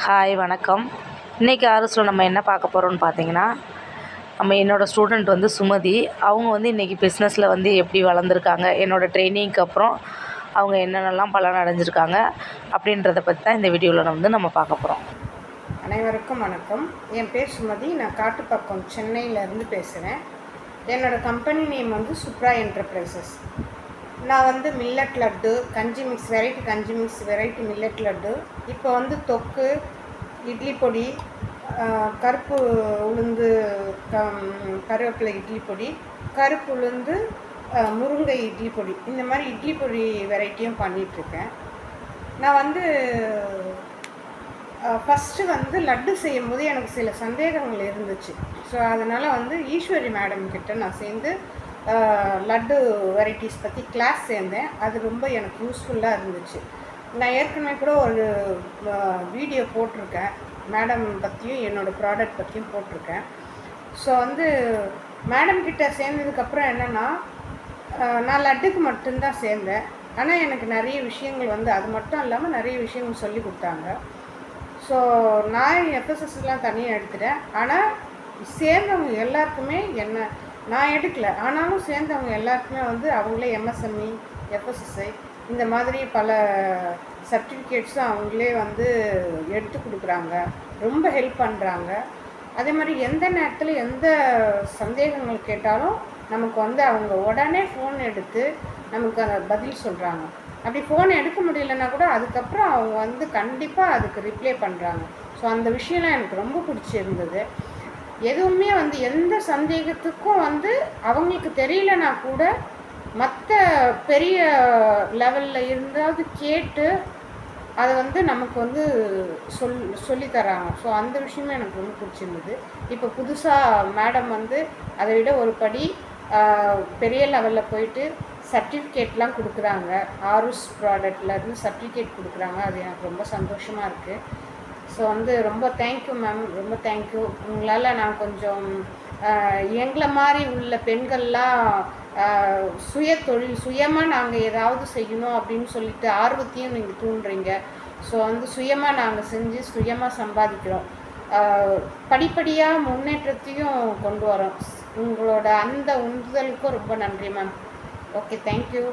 Hi வணக்கம். இன்றைக்கி ஆர்எஸில் நம்ம என்ன பார்க்க போகிறோம்னு பார்த்தீங்கன்னா, என்னோடய ஸ்டூடெண்ட் வந்து சுமதி. அவங்க வந்து இன்றைக்கி பிஸ்னஸில் வந்து எப்படி வளர்ந்துருக்காங்க, என்னோடய ட்ரெயினிங்க்கு அப்புறம் அவங்க என்னென்னலாம் பலன் அடைஞ்சிருக்காங்க அப்படின்றத பற்றி தான் இந்த வீடியோவில் நம்ம பார்க்க போகிறோம். அனைவருக்கும் வணக்கம். என் பேர் சுமதி. நான் காட்டுப்பாக்கம் சென்னையிலேருந்து பேசுகிறேன். என்னோடய கம்பெனி நேம் வந்து சுப்ரா என்டர்பிரைசஸ். நான் வந்து மில்லட் லட்டு, கஞ்சி மிக்ஸ் வெரைட்டி மில்லட் லட்டு, இப்போ வந்து தொக்கு, இட்லி பொடி, கருப்பு உளுந்து கருவேப்பிலை இட்லி பொடி, கருப்பு உளுந்து முருங்கை இட்லி பொடி, இந்த மாதிரி இட்லி பொடி வெரைட்டியும் பண்ணிகிட்ருக்கேன். நான் வந்து ஃபஸ்ட்டு வந்து லட்டு செய்யும்போது எனக்கு சில சந்தேகங்கள் இருந்துச்சு. ஸோ அதனால் வந்து ஈஸ்வரி மேடம் கிட்ட நான் சேர்ந்து லட்டு வெரைட்டிஸ் பற்றி கிளாஸ் சேர்ந்தேன். அது ரொம்ப எனக்கு யூஸ்ஃபுல்லாக இருந்துச்சு. நான் ஏற்கனவே கூட ஒரு வீடியோ போட்டிருக்கேன், மேடம் பற்றியும் என்னோடய ப்ராடக்ட் பற்றியும் போட்டிருக்கேன். ஸோ வந்து மேடம் கிட்ட சேர்ந்ததுக்கப்புறம் என்னென்னா, நான் லட்டுக்கு மட்டும்தான் சேர்ந்தேன். ஆனால் எனக்கு நிறைய விஷயங்கள் வந்து அது மட்டும் இல்லாமல் நிறைய விஷயங்கள் சொல்லி கொடுத்தாங்க. ஸோ நான் எஃப்எஸ்எஸ்லாம் தனியாக எடுத்துட்டேன். ஆனால் சேர்ந்தவங்க எல்லாருக்குமே நான் எடுக்கல, ஆனாலும் சேர்ந்தவங்க எல்லாருக்குமே வந்து அவங்களே எம்எஸ்எம்இ, எஃப்எஸ்எஸ்ஐ இந்த மாதிரி பல சர்டிஃபிகேட்ஸும் அவங்களே வந்து எடுத்து கொடுக்குறாங்க, ரொம்ப ஹெல்ப் பண்ணுறாங்க. அதே மாதிரி எந்த நேரத்தில் எந்த சந்தேகங்கள் கேட்டாலும் நமக்கு வந்து அவங்க உடனே ஃபோன் எடுத்து நமக்கு அந்த பதில் சொல்கிறாங்க. அப்படி ஃபோன் எடுக்க முடியலன்னா கூட அதுக்கப்புறம் அவங்க வந்து கண்டிப்பாக அதுக்கு ரிப்ளை பண்ணுறாங்க. ஸோ அந்த விஷயம்லாம் எனக்கு ரொம்ப பிடிச்சிருந்தது. எதுவுமே வந்து எந்த சந்தேகத்துக்கும் வந்து அவங்களுக்கு தெரியலனா கூட மற்ற பெரிய லெவலில் இருந்தாவது கேட்டு அதை வந்து நமக்கு வந்து சொல்லித்தராங்க. ஸோ அந்த விஷயமே எனக்கு ரொம்ப பிடிச்சிருந்தது. இப்போ புதுசாக மேடம் வந்து அதை விட ஒரு படி பெரிய லெவலில் போயிட்டு சர்டிஃபிகேட்லாம் கொடுக்குறாங்க. ஆருஸ் ப்ராடக்ட்லேருந்து சர்டிஃபிகேட் கொடுக்குறாங்க. அது எனக்கு ரொம்ப சந்தோஷமாக இருக்குது. ஸோ வந்து ரொம்ப தேங்க்யூ மேம், ரொம்ப தேங்க்யூ. உங்களால் நான் கொஞ்சம் எங்களை மாதிரி உள்ள பெண்கள்லாம் சுயமாக நாங்கள் ஏதாவது செய்யணும் அப்படின்னு சொல்லிட்டு ஆர்வத்தையும் நீங்கள் தூண்டுறீங்க. ஸோ வந்து சுயமாக நாங்கள் செஞ்சு சுயமாக சம்பாதிக்கிறோம், படிப்படியாக முன்னேற்றத்தையும் கொண்டு வரோம். உங்களோட அந்த உந்துதலுக்கும் ரொம்ப நன்றி மேம். Okay, thank you.